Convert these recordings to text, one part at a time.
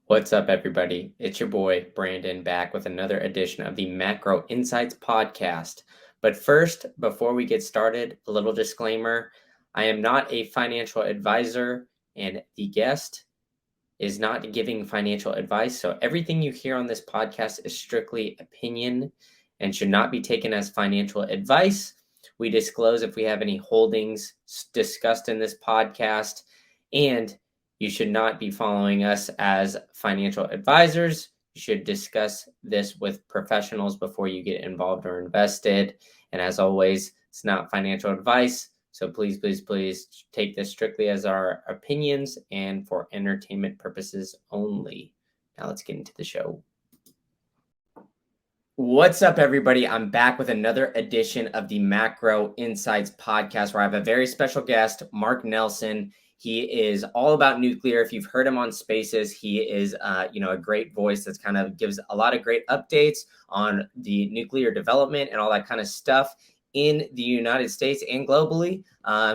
What's up, everybody? It's your boy, Brandon, back with another edition of the Macro Insights podcast. But first, before we get started, a little disclaimer. I am not a financial advisor, and the guest is not giving financial advice. So everything you hear on this podcast is strictly opinion and should not be taken as financial advice. We disclose if we have any holdings discussed in this podcast, and you should not be following us as financial advisors. You should discuss this with professionals before you get involved or invested. And as always, it's not financial advice. So please, please, please take this strictly as our opinions and for entertainment purposes only. Now let's get into the show. What's up, everybody? I'm back with another edition of the Macro Insights podcast where I have a very special guest, Mark Nelson. He is all about nuclear. If you've heard him on Spaces, he is, a great voice that's kind of gives a lot of great updates on the nuclear development and all that kind of stuff in the United States and globally.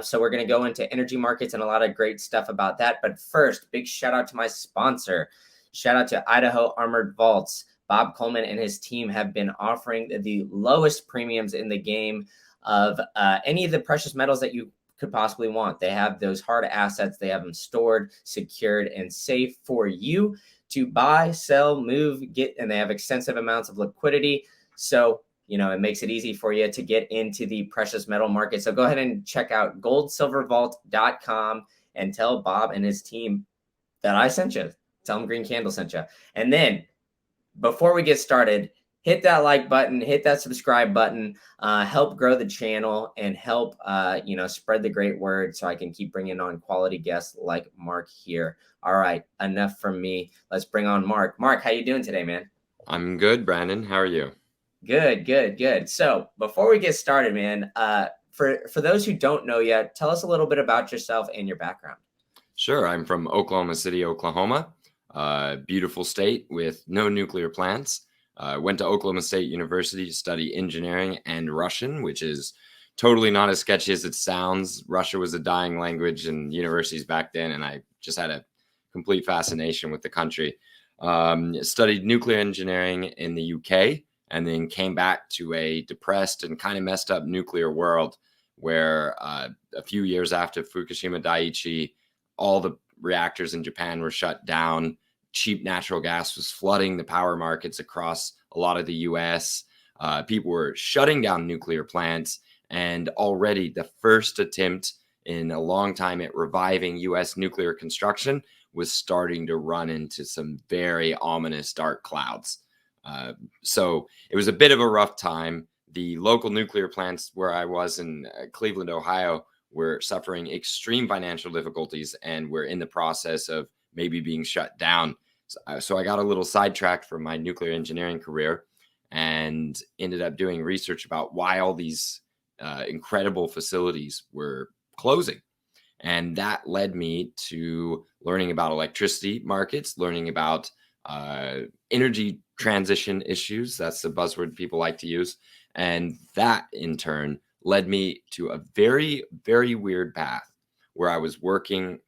So we're going to go into energy markets and a lot of great stuff about that. But first, big shout out to my sponsor. Shout out to Idaho Armored Vaults. Bob Coleman and his team have been offering the lowest premiums in the game of any of the precious metals that you could possibly want. They have those hard assets. They have them stored, secured, and safe for you to buy, sell, move, get, and they have extensive amounts of liquidity. So it makes it easy for you to get into the precious metal market. So go ahead and check out goldsilvervault.com and tell Bob and his team that I sent you. Tell them Green Candle sent you. And then before we get started, hit that like button, hit that subscribe button, help grow the channel and help, spread the great word so I can keep bringing on quality guests like Mark here. All right, enough from me. Let's bring on Mark. Mark, how you doing today, man? I'm good, Brandon. How are you? Good. So before we get started, man, for those who don't know yet, tell us a little bit about yourself and your background. Sure. I'm from Oklahoma City, Oklahoma. Beautiful state with no nuclear plants. Went to Oklahoma State University to study engineering and Russian, which is totally not as sketchy as it sounds. Russia was a dying language in universities back then, and I just had a complete fascination with the country. Studied nuclear engineering in the UK, and then came back to a depressed and kind of messed up nuclear world where a few years after Fukushima Daiichi, all the reactors in Japan were shut down. Cheap natural gas was flooding the power markets across a lot of the US. People were shutting down nuclear plants, and already the first attempt in a long time at reviving US nuclear construction was starting to run into some very ominous dark clouds. So it was a bit of a rough time. The local nuclear plants where I was in Cleveland, Ohio, were suffering extreme financial difficulties and were in the process of maybe being shut down. So I got a little sidetracked from my nuclear engineering career and ended up doing research about why all these incredible facilities were closing. And that led me to learning about electricity markets, learning about energy transition issues. That's the buzzword people like to use. And that in turn led me to a very, very weird path where I was working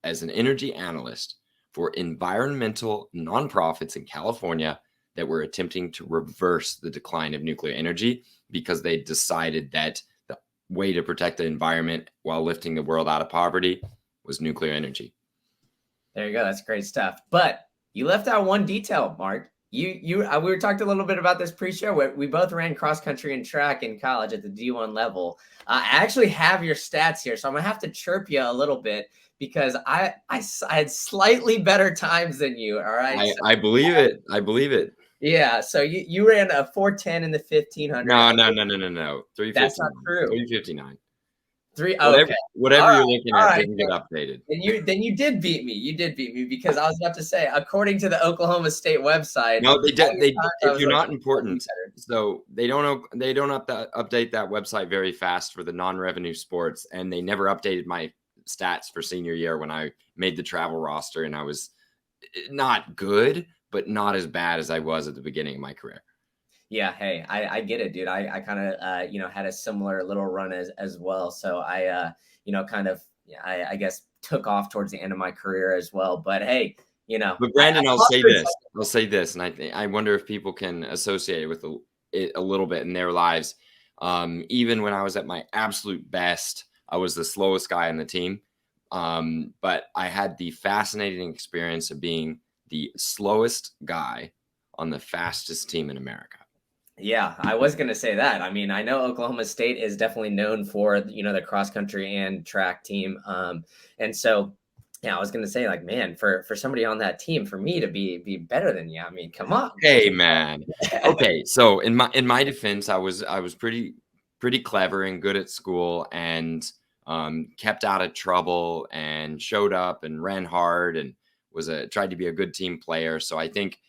as an energy analyst for environmental nonprofits in California that were attempting to reverse the decline of nuclear energy because they decided that the way to protect the environment while lifting the world out of poverty was nuclear energy. There you go. That's great stuff. But you left out one detail, Mark. We were talking a little bit about this pre-show. We both ran cross country and track in college at the D1 level. I actually have your stats here, so I'm gonna have to chirp you a little bit because I had slightly better times than you. All right, I believe it. I believe it. Yeah, so you ran a 410 in the 1500. No. 359. That's not true. 359. Okay. Whatever you're looking at didn't get updated. Then you did beat me. You did beat me because I was about to say, according to the Oklahoma State website. No, if you're not important, so they don't update that website very fast for the non-revenue sports, and they never updated my stats for senior year when I made the travel roster, and I was not good, but not as bad as I was at the beginning of my career. Yeah, hey, I get it, dude. I kind of had a similar little run as well. So I guess took off towards the end of my career as well. But hey, You know, But I Brandon, I'll love say your this. I'll say this, and I wonder if people can associate it with it a little bit in their lives. Even when I was at my absolute best, I was the slowest guy on the team. But I had the fascinating experience of being the slowest guy on the fastest team in America. Yeah, I was gonna say that. I mean, I know Oklahoma State is definitely known for, you know, the cross country and track team. And so yeah, I was gonna say, like, man, for somebody on that team, for me to be better than you, I mean, come on. Hey, man. Okay, so in my defense, I was pretty clever and good at school, and kept out of trouble and showed up and ran hard and tried to be a good team player. So I think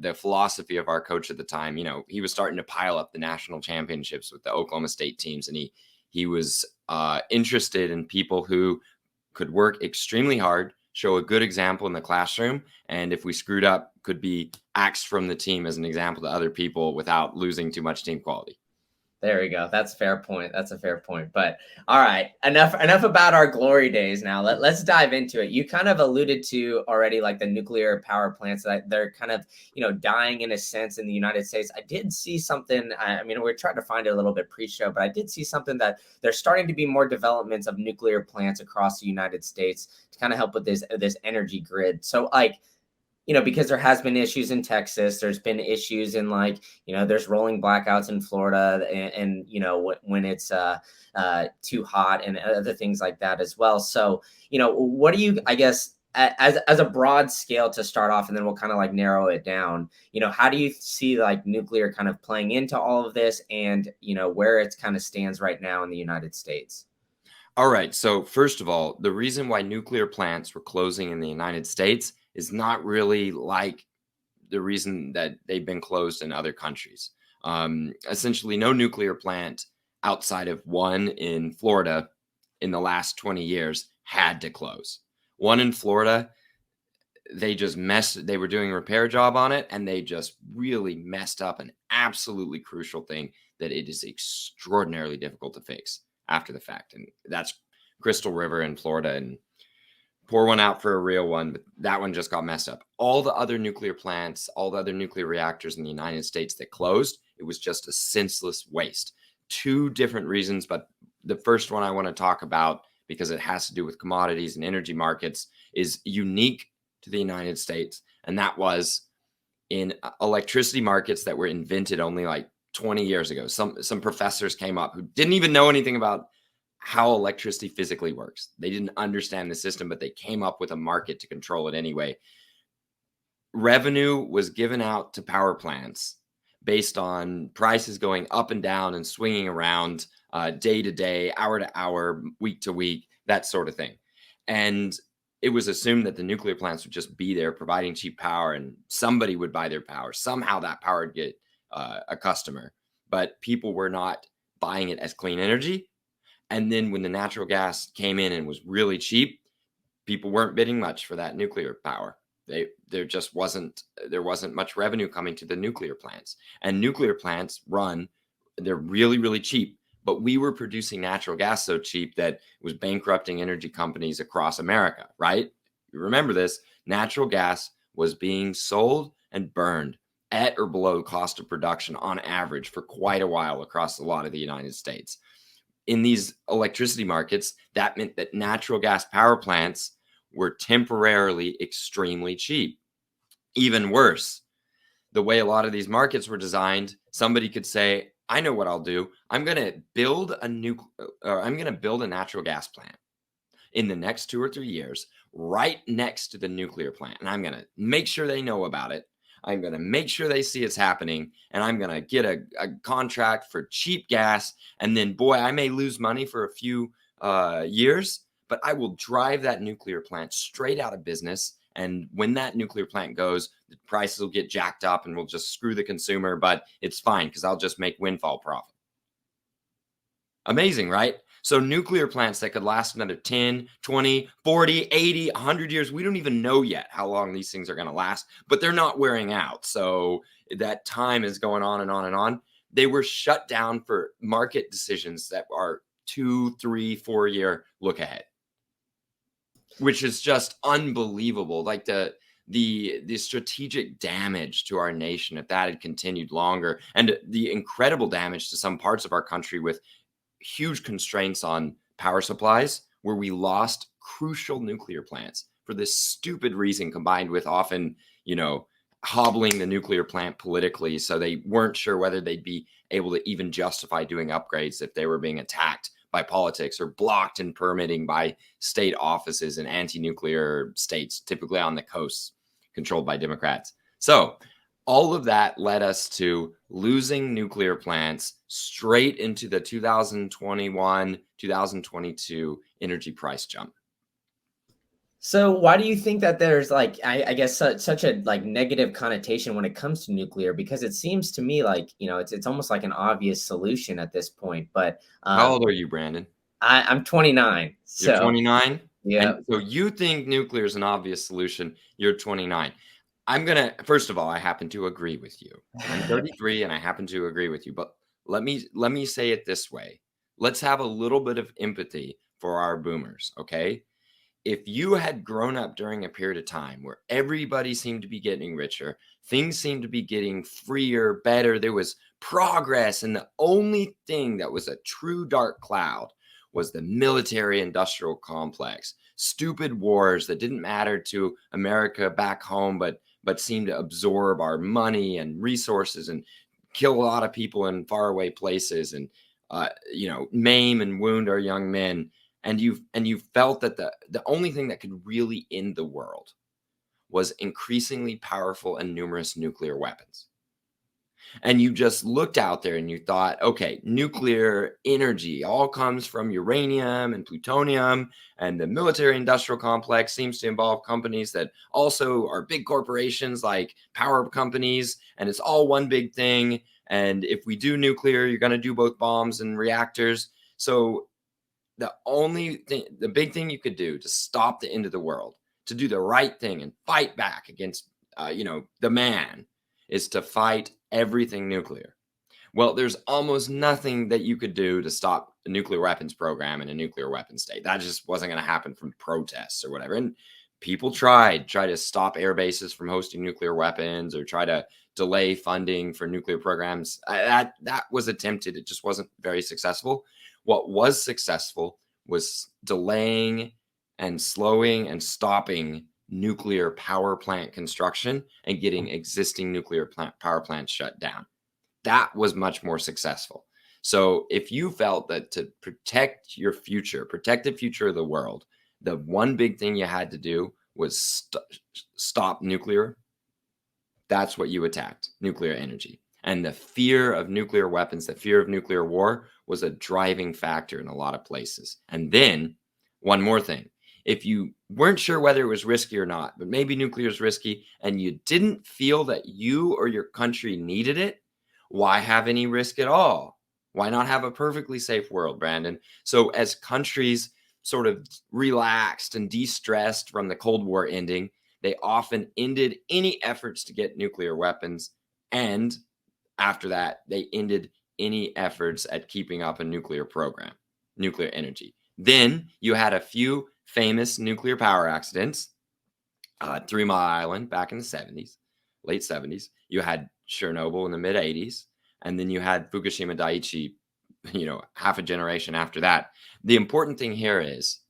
the philosophy of our coach at the time, he was starting to pile up the national championships with the Oklahoma State teams, and he was interested in people who could work extremely hard, show a good example in the classroom, and if we screwed up, could be axed from the team as an example to other people without losing too much team quality. There we go. That's a fair point. That's a fair point. But all right, enough about our glory days now. Let's dive into it. You kind of alluded to already, like, the nuclear power plants that they're kind of, you know, dying in a sense in the United States. I did see something. I mean, we're trying to find it a little bit pre-show, but I did see something that there's starting to be more developments of nuclear plants across the United States to kind of help with this energy grid. So, like, you know, because there has been issues in Texas, there's been issues in, like, you know, there's rolling blackouts in Florida, and you know, when it's too hot and other things like that as well. So, you know, what do you, I guess, as a broad scale to start off, and then we'll kind of like narrow it down. You know, how do you see, like, nuclear kind of playing into all of this, and you know, where it kind of stands right now in the United States? All right. So, first of all, the reason why nuclear plants were closing in the United States is not really like the reason that they've been closed in other countries. Essentially, no nuclear plant outside of one in Florida in the last 20 years had to close. One in Florida, they were doing a repair job on it, and they just really messed up an absolutely crucial thing that it is extraordinarily difficult to fix after the fact. And that's Crystal River in Florida. And pour one out for a real one, but that one just got messed up. All the other nuclear plants, all the other nuclear reactors in the United States that closed, it was just a senseless waste. Two different reasons, but the first one I want to talk about, because it has to do with commodities and energy markets, is unique to the United States, and that was in electricity markets that were invented only like 20 years ago. Some professors came up who didn't even know anything about how electricity physically works. They didn't understand the system, but they came up with a market to control it anyway. Revenue was given out to power plants based on prices going up and down and swinging around day to day, hour to hour, week to week, that sort of thing. And it was assumed that the nuclear plants would just be there providing cheap power, and somebody would buy their power. Somehow that power would get a customer, but people were not buying it as clean energy. And then when the natural gas came in and was really cheap, people weren't bidding much for that nuclear power. There wasn't much revenue coming to the nuclear plants. And nuclear plants they're really, really cheap. But we were producing natural gas so cheap that it was bankrupting energy companies across America, right? You remember this. Natural gas was being sold and burned at or below cost of production on average for quite a while across a lot of the United States. In these electricity markets, that meant that natural gas power plants were temporarily extremely cheap. Even worse, the way a lot of these markets were designed, somebody could say, I know what I'll do. I'm going to build a natural gas plant in the next 2 or 3 years right next to the nuclear plant. And I'm going to make sure they know about it. I'm going to make sure they see it's happening, and I'm going to get a contract for cheap gas. And then, boy, I may lose money for a few years, but I will drive that nuclear plant straight out of business. And when that nuclear plant goes, the prices will get jacked up and we'll just screw the consumer, but it's fine because I'll just make windfall profit. Amazing, right? So nuclear plants that could last another 10, 20, 40, 80, 100 years. We don't even know yet how long these things are going to last, but they're not wearing out. So that time is going on and on and on. They were shut down for market decisions that are 2, 3, 4 year look ahead, which is just unbelievable. Like the the strategic damage to our nation if that had continued longer, and the incredible damage to some parts of our country with huge constraints on power supplies, where we lost crucial nuclear plants for this stupid reason, combined with often, hobbling the nuclear plant politically. So they weren't sure whether they'd be able to even justify doing upgrades if they were being attacked by politics or blocked in permitting by state offices in anti-nuclear states, typically on the coasts controlled by Democrats. So all of that led us to losing nuclear plants straight into the 2021, 2022 energy price jump. So why do you think that there's I guess such a negative connotation when it comes to nuclear? Because it seems to me like, it's almost like an obvious solution at this point. But How old are you, Brandon? I'm 29. You're So 29? yeah. And so you think nuclear is an obvious solution. You're 29. First of all, I happen to agree with you. I'm 33 and I happen to agree with you. But let me say it this way. Let's have a little bit of empathy for our boomers, okay? If you had grown up during a period of time where everybody seemed to be getting richer, things seemed to be getting freer, better, there was progress, and the only thing that was a true dark cloud was the military industrial complex, stupid wars that didn't matter to America back home, but seemed to absorb our money and resources and kill a lot of people in faraway places and maim and wound our young men. And you felt that the only thing that could really end the world was increasingly powerful and numerous nuclear weapons. And you just looked out there and you thought, okay, nuclear energy all comes from uranium and plutonium, and the military industrial complex seems to involve companies that also are big corporations like power companies, and it's all one big thing. And if we do nuclear, you're going to do both bombs and reactors. So the big thing you could do to stop the end of the world, to do the right thing and fight back against, the man, is to fight everything nuclear. Well, there's almost nothing that you could do to stop a nuclear weapons program in a nuclear weapons state. That just wasn't going to happen from protests or whatever. And people try to stop air bases from hosting nuclear weapons or try to delay funding for nuclear programs. That was attempted. It just wasn't very successful. What was successful was delaying and slowing and stopping nuclear power plant construction and getting existing nuclear power plants shut down. That was much more successful. So if you felt that to protect your future, protect the future of the world, the one big thing you had to do was stop nuclear, that's what you attacked: nuclear energy. And the fear of nuclear weapons, the fear of nuclear war, was a driving factor in a lot of places. And then one more thing. If you weren't sure whether it was risky or not, but maybe nuclear is risky, and you didn't feel that you or your country needed it, why have any risk at all? Why not have a perfectly safe world, Brandon? So as countries sort of relaxed and de-stressed from the Cold War ending, they often ended any efforts to get nuclear weapons, and after that, they ended any efforts at keeping up a nuclear program, nuclear energy. Then you had a few famous nuclear power accidents. 3 Mile Island back in the 70s, late 70s. You had Chernobyl in the mid 80s. And then you had Fukushima Daiichi, half a generation after that. The important thing here is,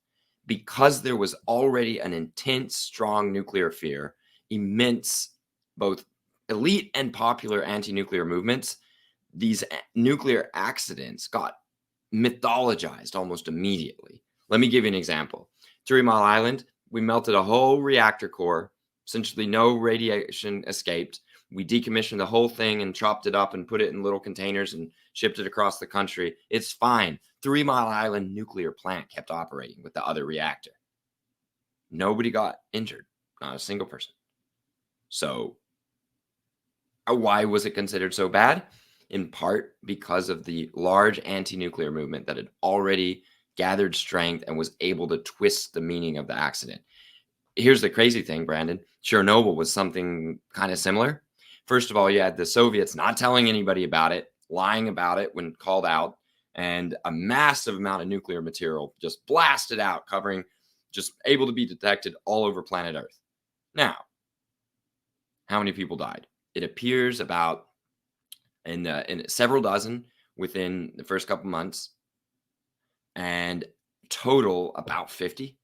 because there was already an intense, strong nuclear fear, immense, both elite and popular anti-nuclear movements, these nuclear accidents got mythologized almost immediately. Let me give you an example. 3 Mile Island, we melted a whole reactor core, essentially no radiation escaped. We decommissioned the whole thing and chopped it up and put it in little containers and shipped it across the country. It's fine. 3 Mile Island nuclear plant kept operating with the other reactor. Nobody got injured, not a single person. So why was it considered so bad? In part because of the large anti-nuclear movement that had already gathered strength and was able to twist the meaning of the accident. Here's the crazy thing, Brandon. Chernobyl was something kind of similar. First of all, you had the Soviets not telling anybody about it, lying about it when called out, and a massive amount of nuclear material just blasted out, covering, just able to be detected all over planet Earth. Now, how many people died? It appears about in several dozen within the first couple months, and total about 50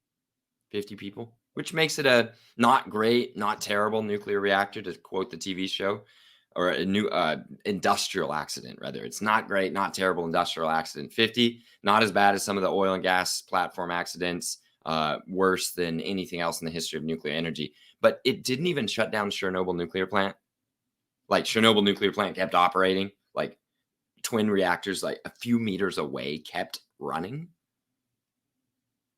people, which makes it a not great, not terrible nuclear reactor, to quote the TV show, or a new industrial accident, rather. It's not great, not terrible industrial accident. 50, not as bad as some of the oil and gas platform accidents, worse than anything else in the history of nuclear energy. But it didn't even shut down Chernobyl nuclear plant. Like, Chernobyl nuclear plant kept operating, like twin reactors, like a few meters away, kept running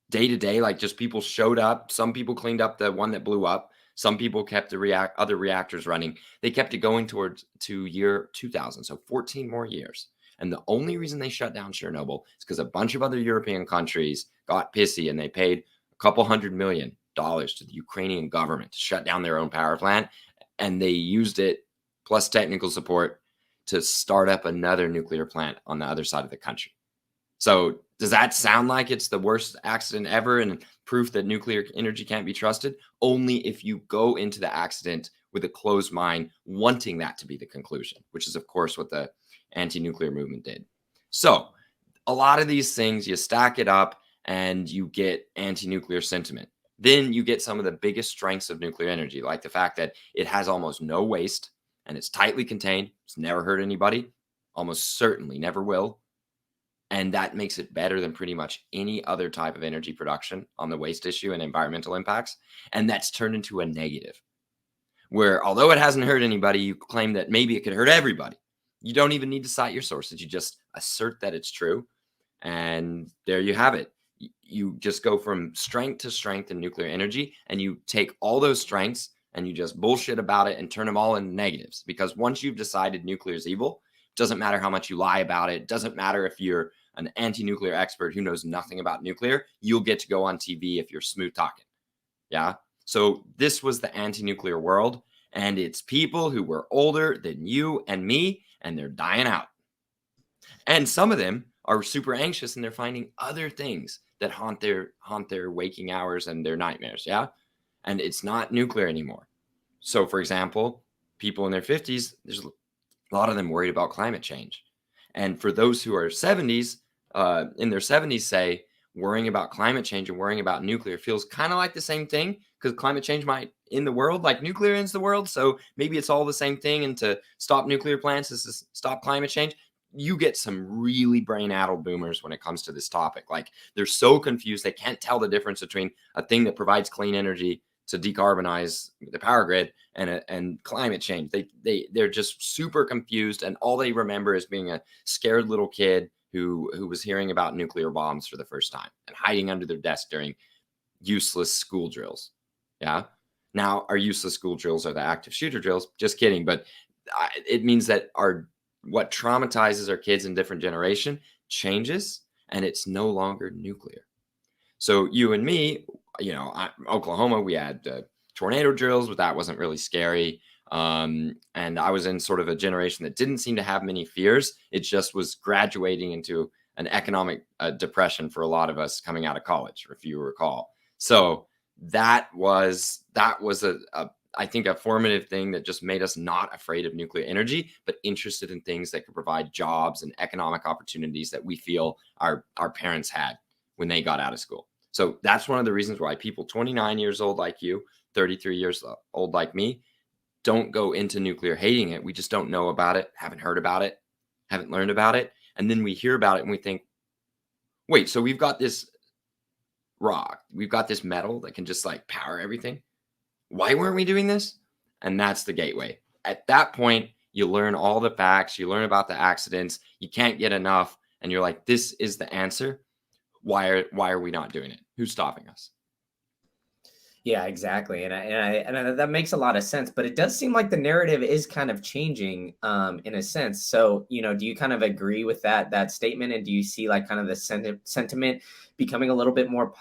day to day. Like, just people showed up. Some people cleaned up the one that blew up. Some people kept the other reactors running. They kept it going to year 2000, so 14 more years. And the only reason they shut down Chernobyl is because a bunch of other European countries got pissy and they paid a couple $100 million to the Ukrainian government to shut down their own power plant. And they used it, plus technical support, to start up another nuclear plant on the other side of the country. So does that sound like it's the worst accident ever and proof that nuclear energy can't be trusted? Only if you go into the accident with a closed mind, wanting that to be the conclusion, which is, of course, what the anti-nuclear movement did. So a lot of these things, you stack it up and you get anti-nuclear sentiment. Then you get some of the biggest strengths of nuclear energy, like the fact that it has almost no waste and it's tightly contained. It's never hurt anybody, almost certainly never will. And that makes it better than pretty much any other type of energy production on the waste issue and environmental impacts. And that's turned into a negative, where although it hasn't hurt anybody, you claim that maybe it could hurt everybody. You don't even need to cite your sources. You just assert that it's true. And there you have it. You just go from strength to strength in nuclear energy, and you take all those strengths and you just bullshit about it and turn them all into negatives. Because once you've decided nuclear is evil, it doesn't matter how much you lie about it. It doesn't matter if you're an anti-nuclear expert who knows nothing about nuclear. You'll get to go on TV if you're smooth talking. Yeah. So this was the anti-nuclear world, and it's people who were older than you and me, and they're dying out. And some of them are super anxious, and they're finding other things that haunt their waking hours and their nightmares. Yeah. And it's not nuclear anymore. So, for example, people in their 50s, there's a lot of them worried about climate change. And for those who are 70s, in their 70s, say, worrying about climate change and worrying about nuclear feels kind of like the same thing, because climate change might end the world like nuclear ends the world. So maybe it's all the same thing. And to stop nuclear plants is to stop climate change. You get some really brain-addled boomers when it comes to this topic. Like, they're so confused. They can't tell the difference between a thing that provides clean energy to decarbonize the power grid and climate change. They're just super confused. And all they remember is being a scared little kid who was hearing about nuclear bombs for the first time and hiding under their desk during useless school drills. Yeah. Now, our useless school drills are the active shooter drills. Just kidding. But it means that what traumatizes our kids in different generation changes, and it's no longer nuclear. So you and me, Oklahoma, we had tornado drills, but that wasn't really scary. And I was in sort of a generation that didn't seem to have many fears. It just was graduating into an economic depression for a lot of us coming out of college, if you recall. So that was I think a formative thing that just made us not afraid of nuclear energy, but interested in things that could provide jobs and economic opportunities that we feel our parents had when they got out of school. So that's one of the reasons why people 29 years old like you, 33 years old like me, don't go into nuclear hating it. We just don't know about it, haven't heard about it, haven't learned about it. And then we hear about it and we think, wait, so we've got this rock, we've got this metal that can just like power everything. Why weren't we doing this? And that's the gateway. At that point, you learn all the facts, you learn about the accidents, you can't get enough, and you're like, this is the answer. Why are we not doing it? Who's stopping us? Yeah, exactly. And that makes a lot of sense, but it does seem like the narrative is kind of changing in a sense. So, do you kind of agree with that statement? And do you see like kind of the sentiment becoming a little bit more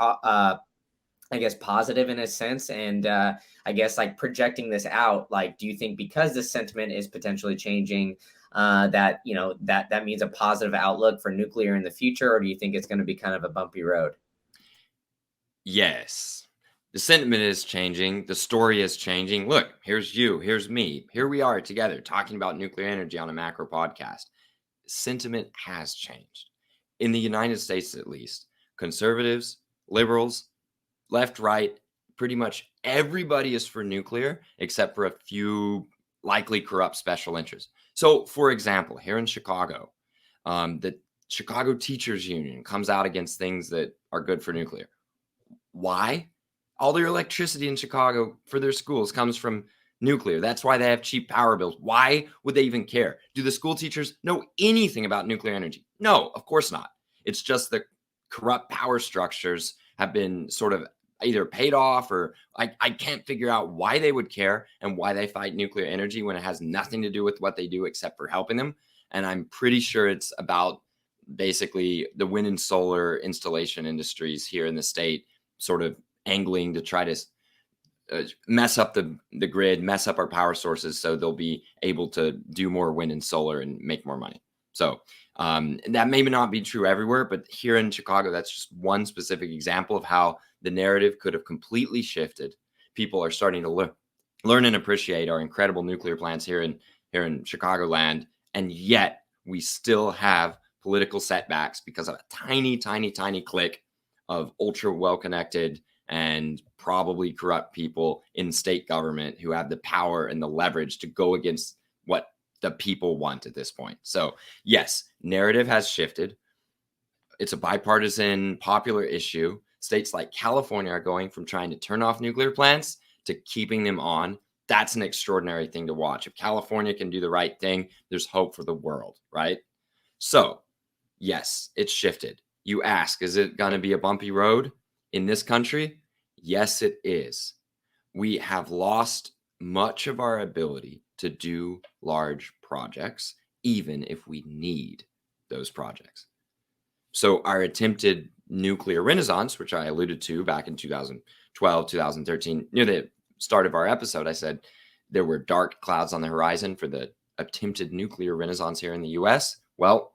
I guess positive in a sense, and I guess like projecting this out, like, do you think because the sentiment is potentially changing, that that means a positive outlook for nuclear in the future, or do you think it's going to be kind of a bumpy road? Yes. The sentiment is changing. The story is changing. Look, here's you, here's me. Here we are together talking about nuclear energy on a macro podcast. Sentiment has changed. In the United States, at least, conservatives, liberals, left, right, pretty much everybody is for nuclear except for a few likely corrupt special interests. So, for example, here in Chicago, the Chicago Teachers Union comes out against things that are good for nuclear. Why? All their electricity in Chicago for their schools comes from nuclear. That's why they have cheap power bills. Why would they even care? Do the school teachers know anything about nuclear energy? No, of course not. It's just the corrupt power structures have been sort of either paid off, or I can't figure out why they would care and why they fight nuclear energy when it has nothing to do with what they do except for helping them. And I'm pretty sure it's about basically the wind and solar installation industries here in the state sort of angling to try to mess up the grid, mess up our power sources, so they'll be able to do more wind and solar and make more money. So that may not be true everywhere, but here in Chicago, that's just one specific example of how the narrative could have completely shifted. People are starting to learn and appreciate our incredible nuclear plants here in Chicagoland, and yet we still have political setbacks because of a tiny clique of ultra well-connected and probably corrupt people in state government who have the power and the leverage to go against what the people want at this point. So yes, narrative has shifted. It's a bipartisan popular issue. States like California are going from trying to turn off nuclear plants to keeping them on. That's an extraordinary thing to watch. If California can do the right thing, there's hope for the world, right? So yes, it's shifted. You ask, is it going to be a bumpy road in this country? Yes, it is. We have lost much of our ability to do large projects, even if we need those projects. So our attempted nuclear renaissance, which I alluded to back in 2012, 2013, near the start of our episode, I said there were dark clouds on the horizon for the attempted nuclear renaissance here in the US. Well,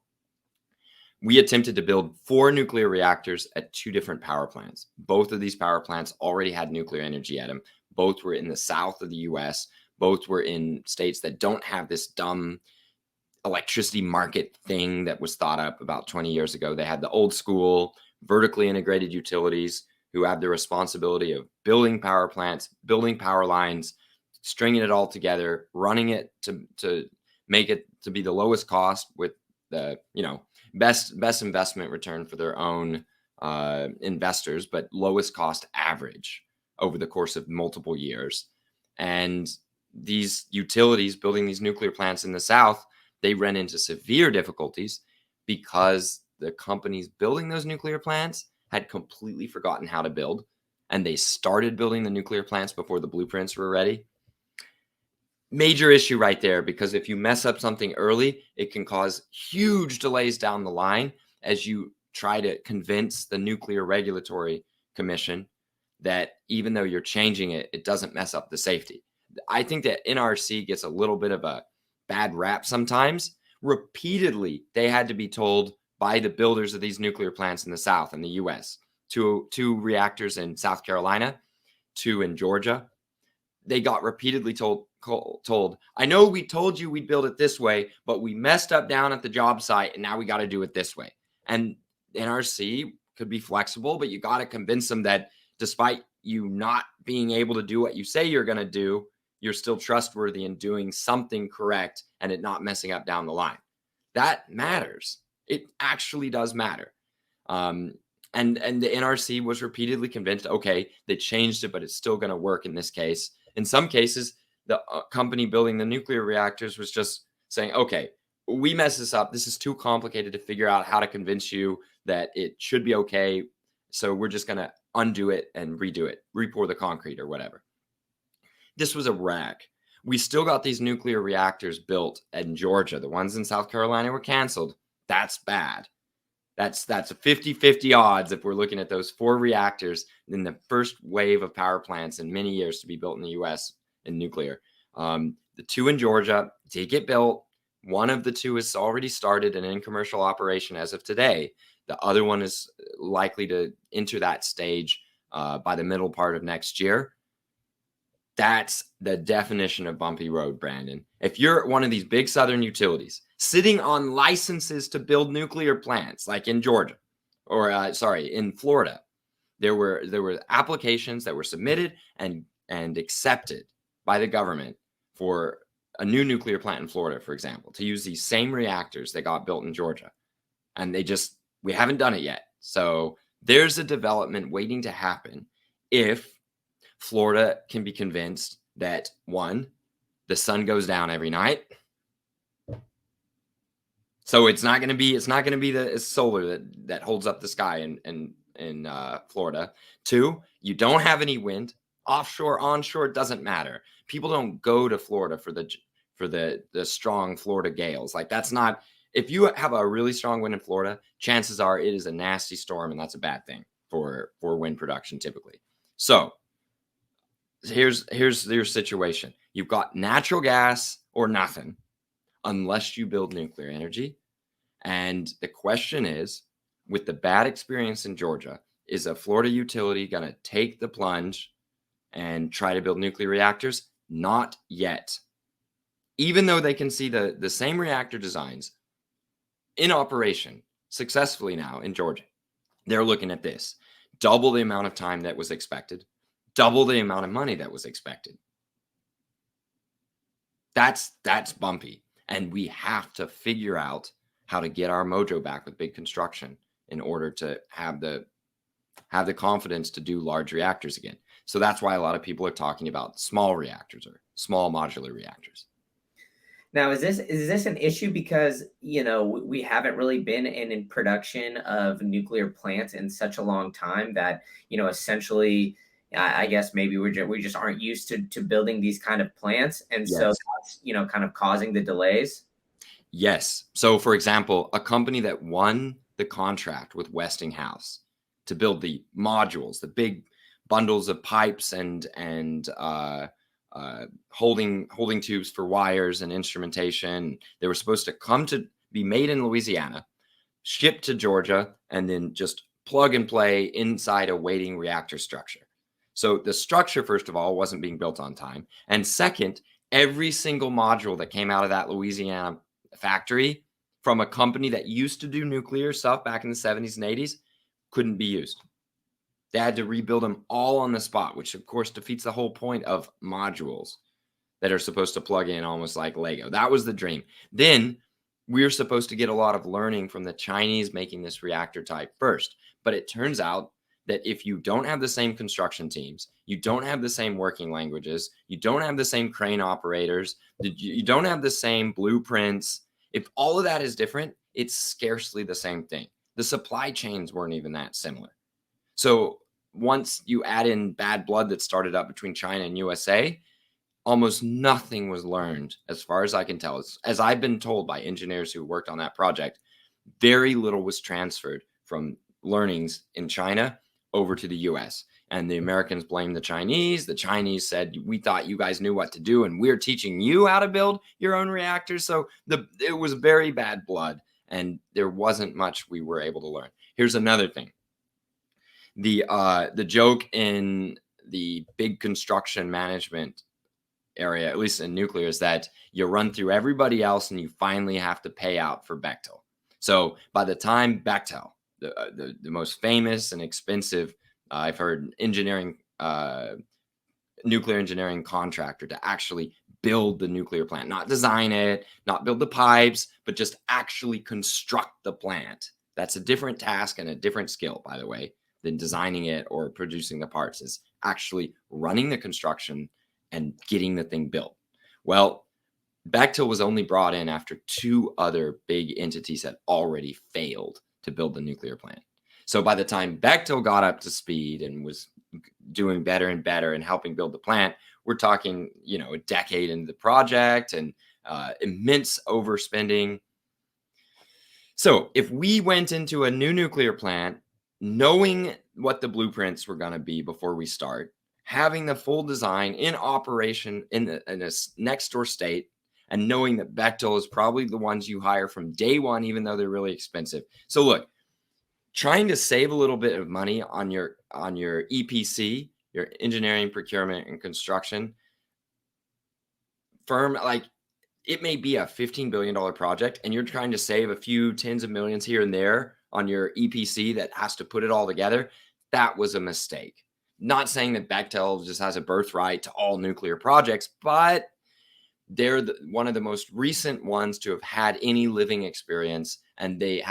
we attempted to build 4 nuclear reactors at 2 different power plants. Both of these power plants already had nuclear energy at them. Both were in the south of the US. Both were in states that don't have this dumb electricity market thing that was thought up about 20 years ago. They had the old school, vertically integrated utilities who have the responsibility of building power plants, building power lines, stringing it all together, running it to make it to be the lowest cost with the, best investment return for their own investors, but lowest cost average over the course of multiple years. And these utilities building these nuclear plants in the South, they ran into severe difficulties because the companies building those nuclear plants had completely forgotten how to build, and they started building the nuclear plants before the blueprints were ready. Major issue right there, because if you mess up something early, it can cause huge delays down the line as you try to convince the Nuclear Regulatory Commission that even though you're changing it, it doesn't mess up the safety. I think that NRC gets a little bit of a bad rap sometimes. Repeatedly, they had to be told by the builders of these nuclear plants in the South in the US, two reactors in South Carolina, 2 in Georgia. They got repeatedly told, I know we told you we'd build it this way, but we messed up down at the job site and now we got to do it this way. And NRC could be flexible, but you got to convince them that despite you not being able to do what you say you're going to do, you're still trustworthy in doing something correct and it not messing up down the line. That matters. It actually does matter. And the NRC was repeatedly convinced, okay, they changed it, but it's still going to work in this case. In some cases, the company building the nuclear reactors was just saying, okay, we messed this up. This is too complicated to figure out how to convince you that it should be okay. So we're just going to undo it and redo it, repour the concrete or whatever. This was a wreck. We still got these nuclear reactors built in Georgia. The ones in South Carolina were canceled. That's bad. That's a 50-50 odds if we're looking at those 4 reactors in the first wave of power plants in many years to be built in the U.S. in nuclear. The 2 in Georgia did get built. One of the 2 has already started and in commercial operation as of today. The other one is likely to enter that stage by the middle part of next year. That's the definition of bumpy road, Brandon. If you're one of these big southern utilities sitting on licenses to build nuclear plants, like in Georgia, or in Florida, there were applications that were submitted and accepted by the government for a new nuclear plant in Florida, for example, to use these same reactors that got built in Georgia. And we haven't done it yet. So there's a development waiting to happen if Florida can be convinced that, one, the sun goes down every night. So it's not going to be the solar that holds up the sky in Florida. Two, you don't have any wind. Offshore, onshore, it doesn't matter. People don't go to Florida for the strong Florida gales. Like, that's not, if you have a really strong wind in Florida, chances are it is a nasty storm, and that's a bad thing for wind production typically. So here's your situation. You've got natural gas or nothing unless you build nuclear energy. And the question is, with the bad experience in Georgia, is a Florida utility going to take the plunge and try to build nuclear reactors? Not yet. Even though they can see the same reactor designs in operation successfully now in Georgia, they're looking at this. Double the amount of time that was expected, double the amount of money that was expected. That's bumpy. And we have to figure out how to get our mojo back with big construction in order to have the confidence to do large reactors again. So that's why a lot of people are talking about small reactors or small modular reactors. Now, is this an issue because, we haven't really been in production of nuclear plants in such a long time that, essentially, I guess maybe we just aren't used to building these kind of plants, and Yes. so that's kind of causing the delays. Yes. So, for example, a company that won the contract with Westinghouse to build the modules, the big bundles of pipes and holding tubes for wires and instrumentation. They were supposed to come to be made in Louisiana, shipped to Georgia, and then just plug and play inside a waiting reactor structure. So the structure, first of all, wasn't being built on time. And second, every single module that came out of that Louisiana factory from a company that used to do nuclear stuff back in the 70s and 80s couldn't be used. They had to rebuild them all on the spot, which of course defeats the whole point of modules that are supposed to plug in almost like Lego. That was the dream. Then we're supposed to get a lot of learning from the Chinese making this reactor type first. But it turns out that if you don't have the same construction teams, you don't have the same working languages, you don't have the same crane operators, you don't have the same blueprints, if all of that is different, it's scarcely the same thing. The supply chains weren't even that similar. So once you add in bad blood that started up between China and USA, almost nothing was learned, as far as I can tell. As I've been told by engineers who worked on that project, very little was transferred from learnings in China over to the US. And the Americans blamed the Chinese. The Chinese said, we thought you guys knew what to do, and we're teaching you how to build your own reactors. So it was very bad blood, and there wasn't much we were able to learn. Here's another thing. The joke in the big construction management area, at least in nuclear, is that you run through everybody else and you finally have to pay out for Bechtel. So by the time Bechtel, the most famous and expensive, I've heard, nuclear engineering contractor to actually build the nuclear plant, not design it, not build the pipes, but just actually construct the plant. That's a different task and a different skill, by the way, than designing it or producing the parts. Is actually running the construction and getting the thing built. Well, Bechtel was only brought in after two other big entities had already failed to build the nuclear plant. So by the time Bechtel got up to speed and was doing better and better and helping build the plant, we're talking, a decade into the project and immense overspending. So if we went into a new nuclear plant, knowing what the blueprints were going to be before we start, having the full design in operation in a next door state, and knowing that Bechtel is probably the ones you hire from day one, even though they're really expensive. So look, trying to save a little bit of money on your EPC, your engineering, procurement, and construction firm, like it may be a $15 billion project and you're trying to save a few tens of millions here and there on your EPC that has to put it all together. That was a mistake. Not saying that Bechtel just has a birthright to all nuclear projects, but they're one of the most recent ones to have had any living experience, and they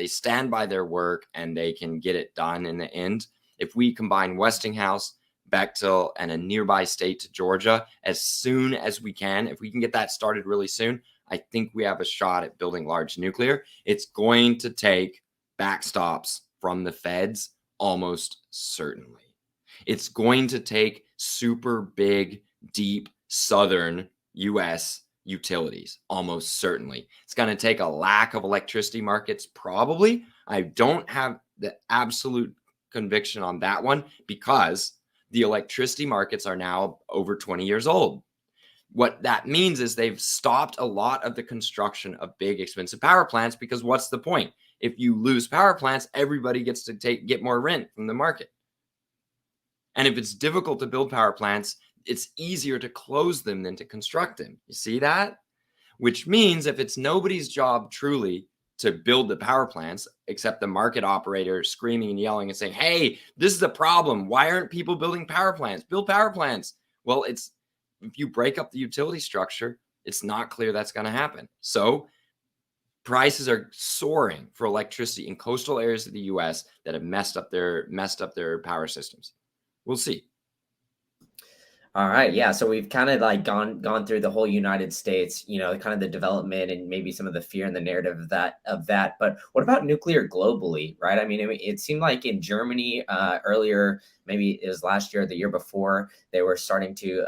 stand by their work and they can get it done in the end. If we combine Westinghouse, Bechtel, and a nearby state to Georgia as soon as we can, if we can get that started really soon, I think we have a shot at building large nuclear. It's going to take backstops from the feds, almost certainly. It's going to take super big, deep, southern US utilities, almost certainly. It's going to take a lack of electricity markets, probably. I don't have the absolute conviction on that one because the electricity markets are now over 20 years old. What that means is they've stopped a lot of the construction of big, expensive power plants, because what's the point? If you lose power plants, everybody gets to get more rent from the market. And if it's difficult to build power plants, it's easier to close them than to construct them. You see that? Which means if it's nobody's job truly to build the power plants, except the market operator screaming and yelling and saying, hey, this is a problem. Why aren't people building power plants? Build power plants. Well, if you break up the utility structure, it's not clear that's going to happen. So prices are soaring for electricity in coastal areas of the US that have messed up their power systems. We'll see. All right, yeah. So we've kind of like gone through the whole United States, kind of the development and maybe some of the fear and the narrative of that. But what about nuclear globally, right? I mean, it seemed like in Germany earlier, maybe it was last year or the year before, they were starting to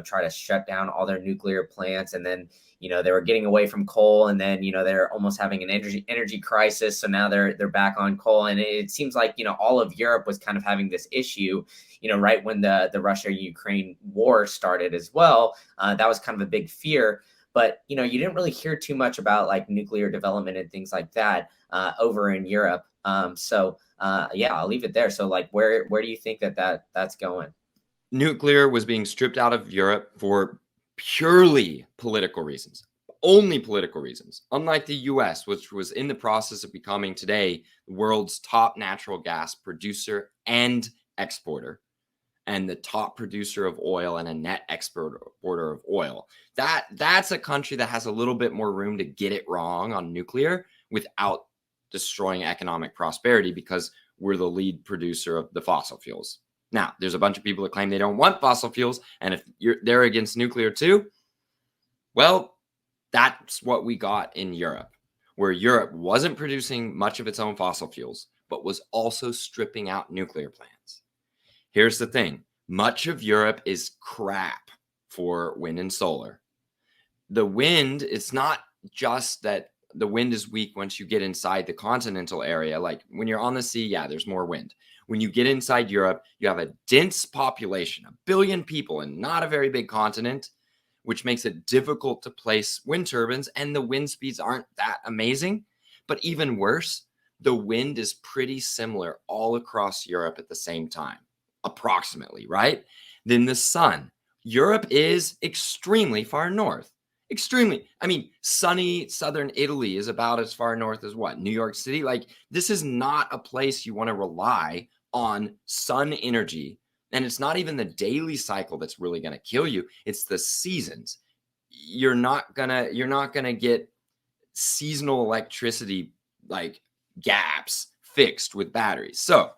try to shut down all their nuclear plants, and then they were getting away from coal, and then they're almost having an energy crisis. So now they're back on coal, and it seems like all of Europe was kind of having this issue. Right when the Russia-Ukraine war started as well, that was kind of a big fear. But, you didn't really hear too much about like nuclear development and things like that over in Europe. Yeah, I'll leave it there. So like, where do you think that's going? Nuclear was being stripped out of Europe for purely political reasons, only political reasons. Unlike the US, which was in the process of becoming today the world's top natural gas producer and exporter, and the top producer of oil and a net exporter of oil. That's a country that has a little bit more room to get it wrong on nuclear without destroying economic prosperity, because we're the lead producer of the fossil fuels. Now, there's a bunch of people that claim they don't want fossil fuels, and if they're against nuclear too, well, that's what we got in Europe, where Europe wasn't producing much of its own fossil fuels, but was also stripping out nuclear plants. Here's the thing. Much of Europe is crap for wind and solar. The wind, it's not just that the wind is weak once you get inside the continental area. Like when you're on the sea, yeah, there's more wind. When you get inside Europe, you have a dense population, 1 billion people, and not a very big continent, which makes it difficult to place wind turbines, and the wind speeds aren't that amazing. But even worse, the wind is pretty similar all across Europe at the same time. Approximately, right? Then the sun. Europe is extremely far north. Extremely. I mean, sunny southern Italy is about as far north as what? New York City? Like, this is not a place you want to rely on sun energy. And it's not even the daily cycle that's really going to kill you. It's the seasons. You're not gonna get seasonal electricity like gaps fixed with batteries. So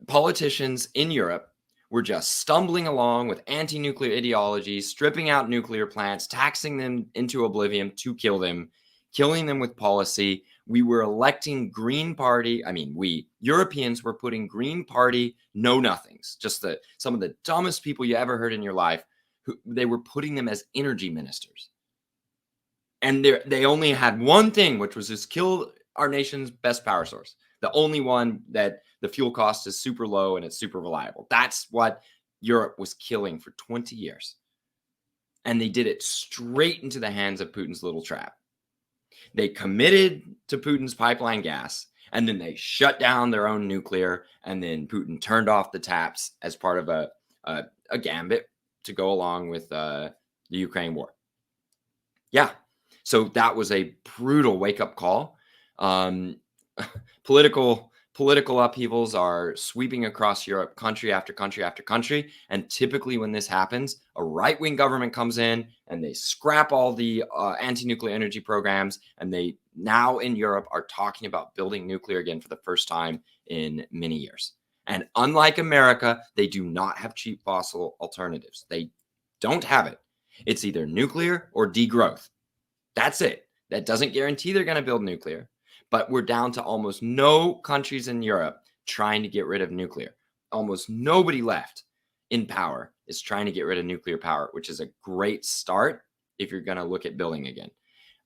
politicians in Europe were just stumbling along with anti-nuclear ideologies, stripping out nuclear plants, taxing them into oblivion to kill them, killing them with policy. We were electing Green Party. I mean, we Europeans were putting Green Party know-nothings, just some of the dumbest people you ever heard in your life. They were putting them as energy ministers. And they only had one thing, which was just kill our nation's best power source. The only one that the fuel cost is super low and it's super reliable. That's what Europe was killing for 20 years. And they did it straight into the hands of Putin's little trap. They committed to Putin's pipeline gas, And then they shut down their own nuclear, and then Putin turned off the taps as part of a gambit to go along with the Ukraine war. Yeah. So that was a brutal wake-up call. Political upheavals are sweeping across Europe, country after country after country. And typically when this happens, a right-wing government comes in and they scrap all the anti-nuclear energy programs. And they now in Europe are talking about building nuclear again for the first time in many years. And unlike America, they do not have cheap fossil alternatives. They don't have it. It's either nuclear or degrowth. That's it. That doesn't guarantee they're going to build nuclear. But we're down to almost no countries in Europe trying to get rid of nuclear. Almost nobody left in power is trying to get rid of nuclear power, which is a great start if you're going to look at building again.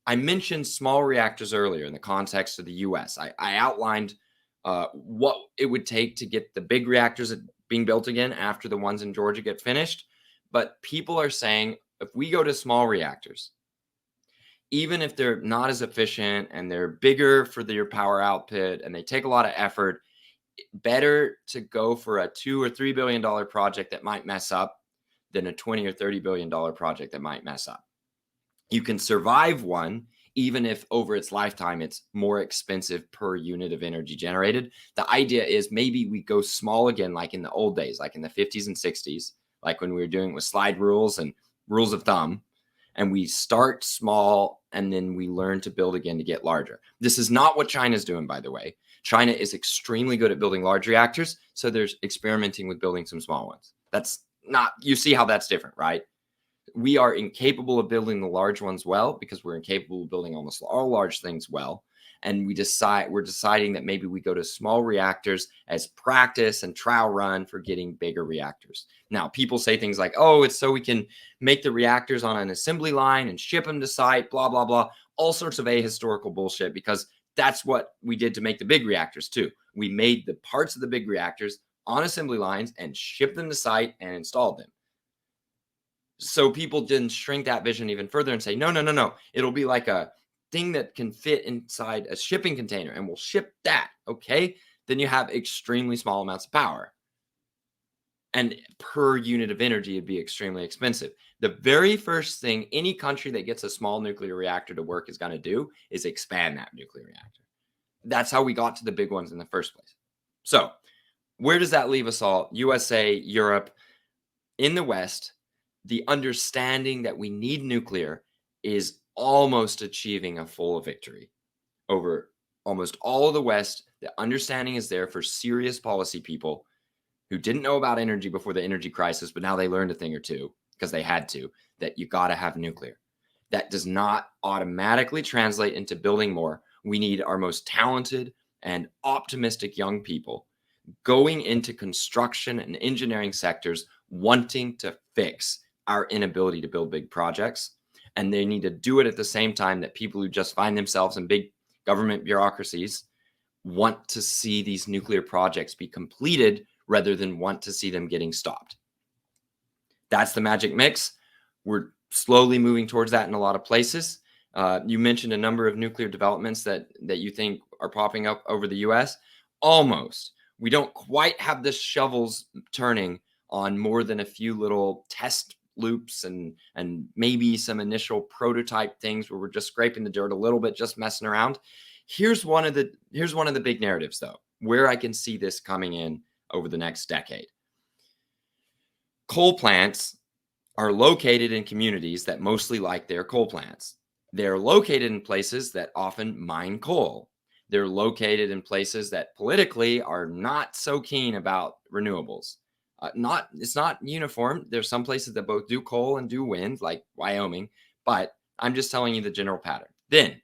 I mentioned small reactors earlier in the context of the US. I outlined what it would take to get the big reactors being built again after the ones in Georgia get finished. But people are saying if we go to small reactors, even if they're not as efficient and they're bigger for their power output and they take a lot of effort, better to go for a $2 or $3 billion project that might mess up than a $20 or $30 billion project that might mess up. You can survive one, even if over its lifetime, it's more expensive per unit of energy generated. The idea is maybe we go small again, like in the old days, like in the 50s and 60s, like when we were doing with slide rules and rules of thumb. And we start small and then we learn to build again to get larger. This is not what China's doing, by the way. China is extremely good at building large reactors. So they're experimenting with building some small ones. That's not, you see how that's different, right? We are incapable of building the large ones well because we're incapable of building almost all large things well. And we're deciding that maybe we go to small reactors as practice and trial run for getting bigger reactors. Now, people say things like, oh, it's so we can make the reactors on an assembly line and ship them to site, blah, blah, blah, all sorts of ahistorical bullshit, because that's what we did to make the big reactors too. We made the parts of the big reactors on assembly lines and shipped them to site and installed them. So people didn't shrink that vision even further and say, no. It'll be like a thing that can fit inside a shipping container and we'll ship that. Okay. Then you have extremely small amounts of power. And per unit of energy, it'd be extremely expensive. The very first thing any country that gets a small nuclear reactor to work is going to do is expand that nuclear reactor. That's how we got to the big ones in the first place. So where does that leave us all? USA, Europe, in the West, the understanding that we need nuclear is almost achieving a full victory over almost all of the West. The understanding is there for serious policy people who didn't know about energy before the energy crisis, but now they learned a thing or two because they had to, that you got to have nuclear. That does not automatically translate into building more. We need our most talented and optimistic young people going into construction and engineering sectors wanting to fix our inability to build big projects. And they need to do it at the same time that people who just find themselves in big government bureaucracies want to see these nuclear projects be completed rather than want to see them getting stopped. That's the magic mix. We're slowly moving towards that in a lot of places. You mentioned a number of nuclear developments that you think are popping up over the US. Almost. We don't quite have the shovels turning on more than a few little test loops and maybe some initial prototype things where we're just scraping the dirt a little bit, just messing around. Here's one of the big narratives, though, where I can see this coming in over the next decade. Coal plants are located in communities that mostly like their coal plants. They're located in places that often mine coal. They're located in places that politically are not so keen about renewables. It's not uniform. There's some places that both do coal and do wind, like Wyoming, but I'm just telling you the general pattern. Then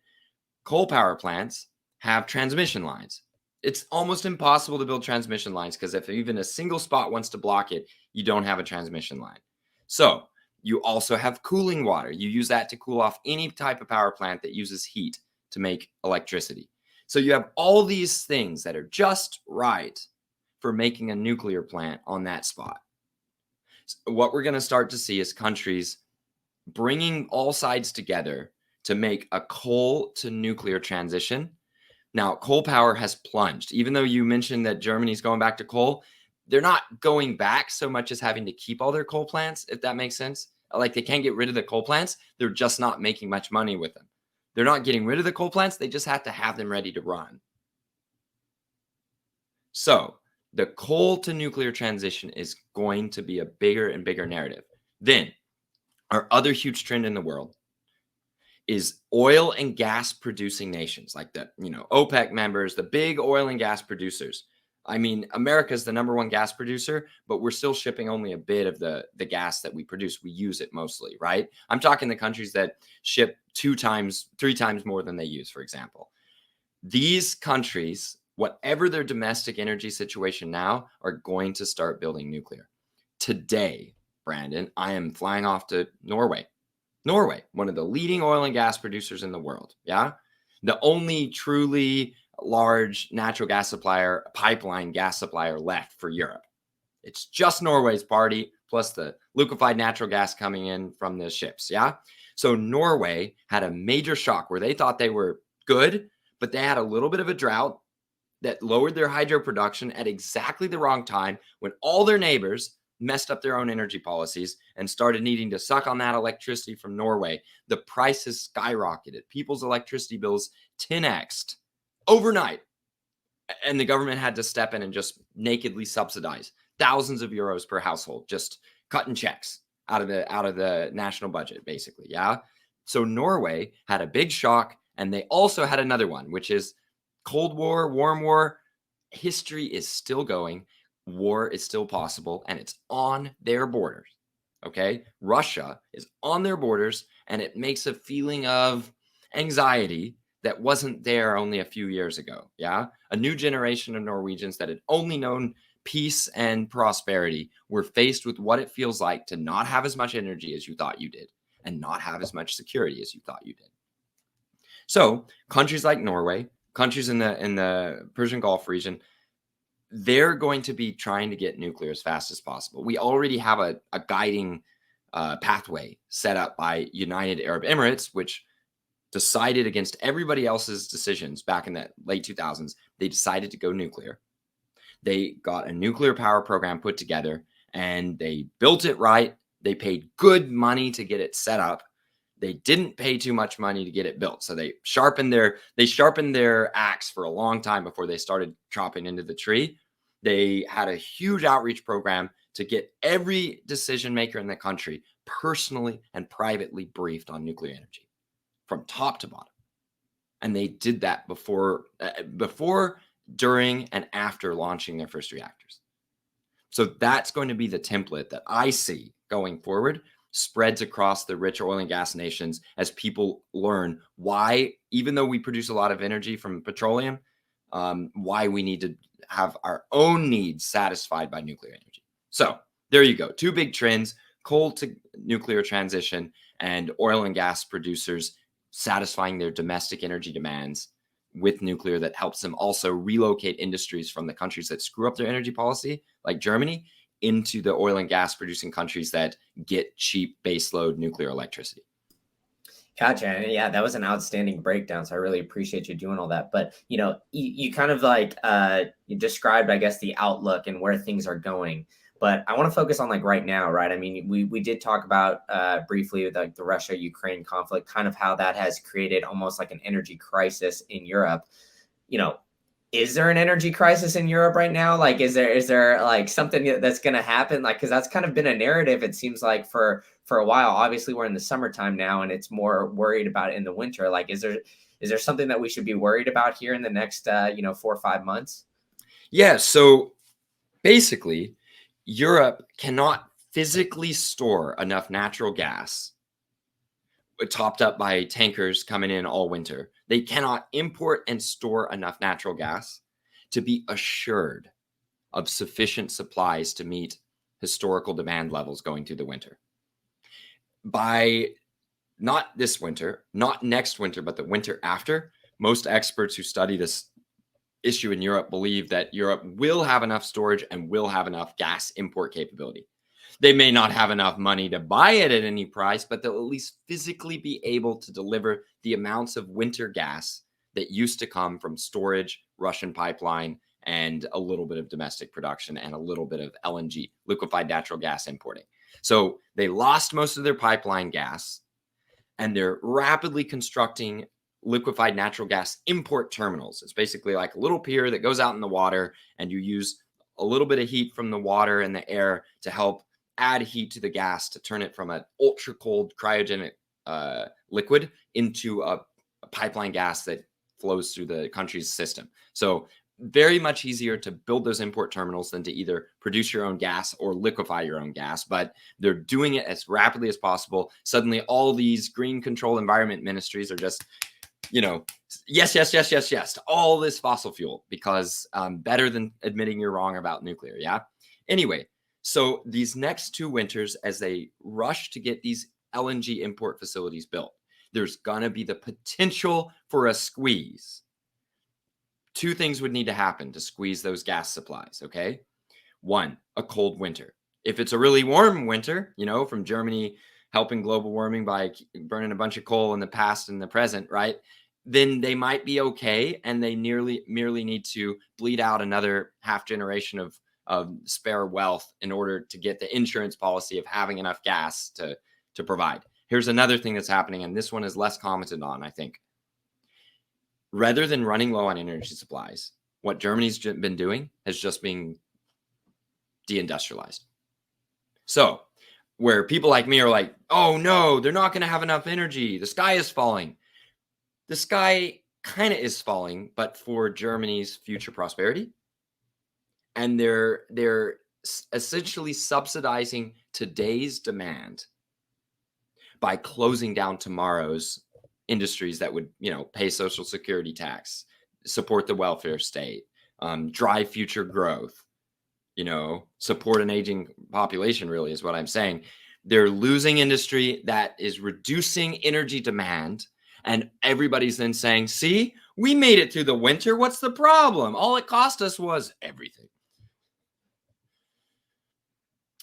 coal power plants have transmission lines. It's almost impossible to build transmission lines because if even a single spot wants to block it, you don't have a transmission line. So you also have cooling water. You use that to cool off any type of power plant that uses heat to make electricity. So you have all these things that are just right for making a nuclear plant on that spot. What we're going to start to see is countries bringing all sides together to make a coal to nuclear transition Now, coal power has plunged. Even though you mentioned that Germany's going back to coal, they're not going back so much as having to keep all their coal plants, if that makes sense. Like, they can't get rid of the coal plants. They're just not making much money with them. They're not getting rid of the coal plants. They just have to have them ready to run. So the coal to nuclear transition is going to be a bigger and bigger narrative. Then our other huge trend in the world is oil and gas producing nations like the, OPEC members, the big oil and gas producers. I mean, America's the number one gas producer, but we're still shipping only a bit of the gas that we produce. We use it mostly, right? I'm talking the countries that ship 2 times, 3 times more than they use, for example. These countries, whatever their domestic energy situation now, are going to start building nuclear. Today, Brandon, I am flying off to Norway. Norway, one of the leading oil and gas producers in the world. Yeah. The only truly large natural gas supplier, pipeline gas supplier left for Europe. It's just Norway's party plus the liquefied natural gas coming in from the ships. Yeah. So Norway had a major shock where they thought they were good, but they had a little bit of a drought that lowered their hydro production at exactly the wrong time when all their neighbors messed up their own energy policies and started needing to suck on that electricity from Norway. The prices skyrocketed. People's electricity bills 10x'd overnight. And the government had to step in and just nakedly subsidize thousands of euros per household, just cutting checks out of the national budget, basically. Yeah. So Norway had a big shock, and they also had another one, which is Cold War, warm war. History is still going. War is still possible, and it's on their borders. Okay. Russia is on their borders, and it makes a feeling of anxiety that wasn't there only a few years ago. Yeah. A new generation of Norwegians that had only known peace and prosperity were faced with what it feels like to not have as much energy as you thought you did and not have as much security as you thought you did. So countries like Norway, countries in the Persian Gulf region, they're going to be trying to get nuclear as fast as possible. We already have a guiding pathway set up by United Arab Emirates, which decided against everybody else's decisions back in the late 2000s. They decided to go nuclear. They got a nuclear power program put together, and they built it right. They paid good money to get it set up. They didn't pay too much money to get it built. So they sharpened their axe for a long time before they started chopping into the tree. They had a huge outreach program to get every decision maker in the country personally and privately briefed on nuclear energy from top to bottom. And they did that before, during, and after launching their first reactors. So that's going to be the template that I see going forward, spreads across the rich oil and gas nations as people learn why, even though we produce a lot of energy from petroleum, why we need to have our own needs satisfied by nuclear energy. So there you go. 2 big trends: coal to nuclear transition and oil and gas producers satisfying their domestic energy demands with nuclear that helps them also relocate industries from the countries that screw up their energy policy, like Germany, into the oil and gas producing countries that get cheap baseload nuclear electricity. Gotcha. Yeah, that was an outstanding breakdown. So I really appreciate you doing all that. But you kind of like you described, I guess, the outlook and where things are going. But I want to focus on like right now, right? I mean, we did talk about briefly like the Russia-Ukraine conflict, kind of how that has created almost like an energy crisis in Europe. Is there an energy crisis in Europe right now? Like, is there like something that's going to happen? Like, because that's kind of been a narrative, it seems like for a while. Obviously, we're in the summertime now, and it's more worried about in the winter. Like, is there something that we should be worried about here in the next 4 or 5 months? Yeah. So basically, Europe cannot physically store enough natural gas topped up by tankers coming in all winter. They cannot import and store enough natural gas to be assured of sufficient supplies to meet historical demand levels going through the winter. By not this winter, not next winter, but the winter after, most experts who study this issue in Europe believe that Europe will have enough storage and will have enough gas import capability. They may not have enough money to buy it at any price, but they'll at least physically be able to deliver the amounts of winter gas that used to come from storage, Russian pipeline, and a little bit of domestic production and a little bit of LNG, liquefied natural gas importing. So they lost most of their pipeline gas, and they're rapidly constructing liquefied natural gas import terminals. It's basically like a little pier that goes out in the water, and you use a little bit of heat from the water and the air to help add heat to the gas to turn it from an ultra cold cryogenic liquid into a pipeline gas that flows through the country's system. So very much easier to build those import terminals than to either produce your own gas or liquefy your own gas, but they're doing it as rapidly as possible. Suddenly all these green control environment ministries are just, yes, to all this fossil fuel, because better than admitting you're wrong about nuclear. Yeah. Anyway, so these next 2 winters, as they rush to get these LNG import facilities built, there's going to be the potential for a squeeze. 2 things would need to happen to squeeze those gas supplies. Okay. 1, a cold winter. If it's a really warm winter, from Germany helping global warming by burning a bunch of coal in the past and the present, right? Then they might be okay, and they merely need to bleed out another half generation of spare wealth in order to get the insurance policy of having enough gas to provide. Here's another thing that's happening, and this one is less commented on, I think. Rather than running low on energy supplies, what Germany's been doing has just been deindustrialized. So where people like me are like, oh no, they're not going to have enough energy, the sky is falling. The sky kind of is falling, but for Germany's future prosperity. And they're essentially subsidizing today's demand by closing down tomorrow's industries that would, pay social security tax, support the welfare state, drive future growth, support an aging population, really is what I'm saying. They're losing industry that is reducing energy demand. And everybody's then saying, see, we made it through the winter. What's the problem? All it cost us was everything.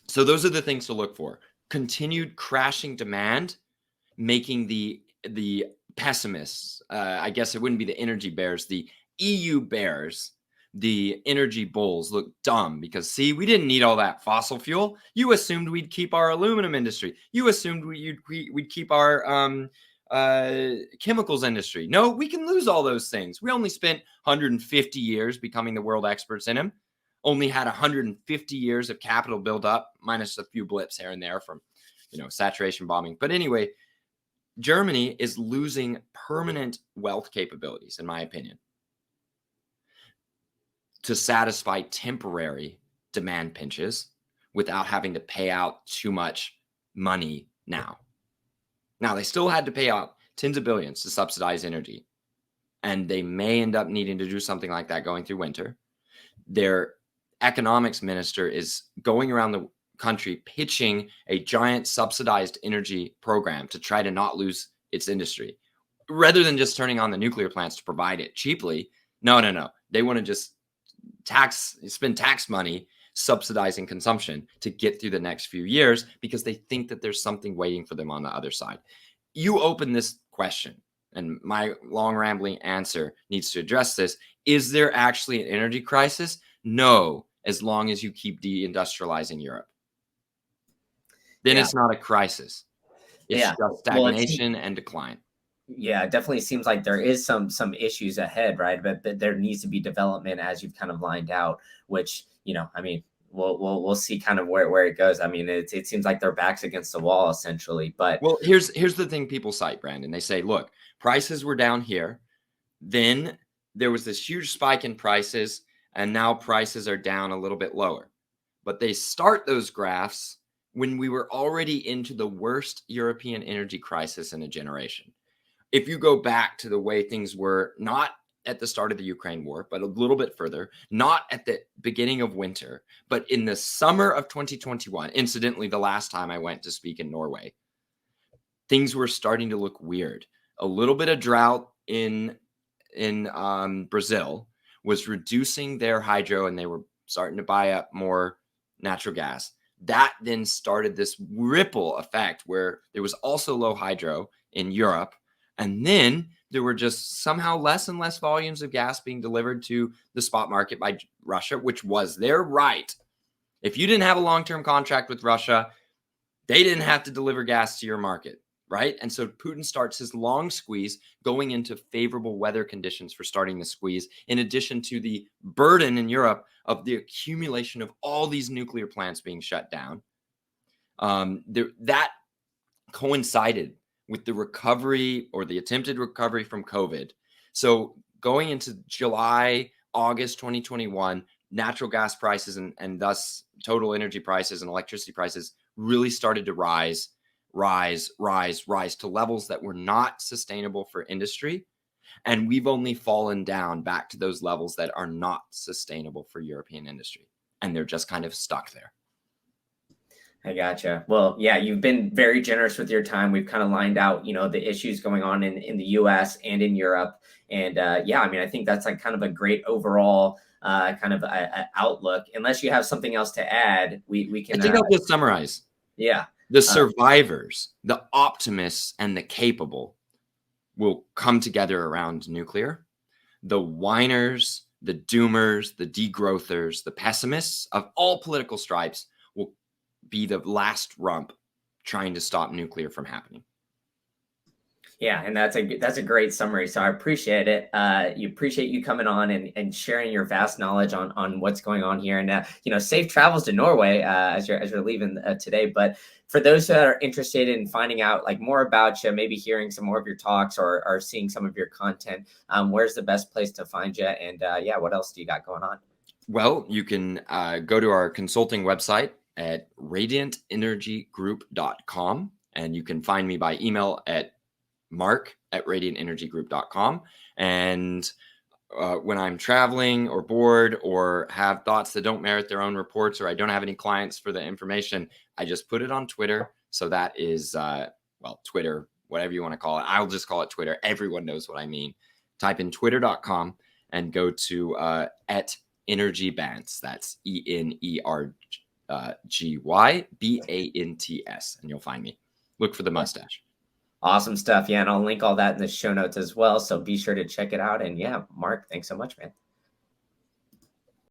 So those are the things to look for. Continued crashing demand, making the pessimists, I guess it wouldn't be the energy bears, the EU bears, the energy bulls look dumb because, see, we didn't need all that fossil fuel. You assumed we'd keep our aluminum industry. You assumed we'd keep our chemicals industry. No, we can lose all those things. We only spent 150 years becoming the world experts in them. Only had 150 years of capital build up, minus a few blips here and there from, saturation bombing. But anyway, Germany is losing permanent wealth capabilities, in my opinion, to satisfy temporary demand pinches without having to pay out too much money now. Now, they still had to pay out tens of billions to subsidize energy, and they may end up needing to do something like that going through winter. Their economics minister is going around the country pitching a giant subsidized energy program to try to not lose its industry. Rather than just turning on the nuclear plants to provide it cheaply, no. They want to just spend tax money subsidizing consumption to get through the next few years because they think that there's something waiting for them on the other side. You open this question, and my long rambling answer needs to address this. Is there actually an energy crisis? No, as long as you keep deindustrializing Europe. Then it's not a crisis. It's just stagnation and decline. Yeah, it definitely seems like there is some issues ahead, right? But there needs to be development as you've kind of lined out, which, we'll see kind of where it goes. I mean, it seems like their back's against the wall essentially. But here's the thing people cite, Brandon. They say, look, prices were down here. Then there was this huge spike in prices, and now prices are down a little bit lower. But they start those graphs when we were already into the worst European energy crisis in a generation. If you go back to the way things were, not at the start of the Ukraine war, but a little bit further, not at the beginning of winter, but in the summer of 2021, incidentally, the last time I went to speak in Norway, things were starting to look weird. A little bit of drought in Brazil was reducing their hydro, and they were starting to buy up more natural gas. That then started this ripple effect where there was also low hydro in Europe. And then there were just somehow less and less volumes of gas being delivered to the spot market by Russia, which was their right. If you didn't have a long-term contract with Russia, they didn't have to deliver gas to your market, right? And so Putin starts his long squeeze, going into favorable weather conditions for starting the squeeze, in addition to the burden in Europe of the accumulation of all these nuclear plants being shut down. That coincided with the recovery, or the attempted recovery, from COVID. So going into July, August 2021, natural gas prices and thus total energy prices and electricity prices really started to rise to levels that were not sustainable for industry. And we've only fallen down back to those levels that are not sustainable for European industry. And they're just kind of stuck there. I gotcha. Well, yeah, you've been very generous with your time. We've kind of lined out, the issues going on in the US and in Europe. And yeah, I mean, I think that's like kind of a great overall kind of a outlook. Unless you have something else to add, we can. I think I'll just summarize. Yeah. The survivors, the optimists, and the capable will come together around nuclear. The whiners, the doomers, the degrowthers, the pessimists of all political stripes will be the last rump trying to stop nuclear from happening. Yeah, and that's a great summary. So I appreciate it. You appreciate you coming on and sharing your vast knowledge on what's going on here. And safe travels to Norway as you're leaving today. But for those that are interested in finding out like more about you, maybe hearing some more of your talks or seeing some of your content, where's the best place to find you? And yeah, what else do you got going on? Well, you can go to our consulting website at radiantenergygroup.com, and you can find me by email at mark@radiantenergygroup.com. And when I'm traveling or bored or have thoughts that don't merit their own reports, or I don't have any clients for the information, I just put it on Twitter. So that is, Twitter, whatever you want to call it. I'll just call it Twitter. Everyone knows what I mean. Type in twitter.com and go to at Energy Bants. That's ENERGYBANTS, and you'll find me. Look for the mustache. Awesome stuff. Yeah, and I'll link all that in the show notes as well. So be sure to check it out. And yeah, Mark, thanks so much, man.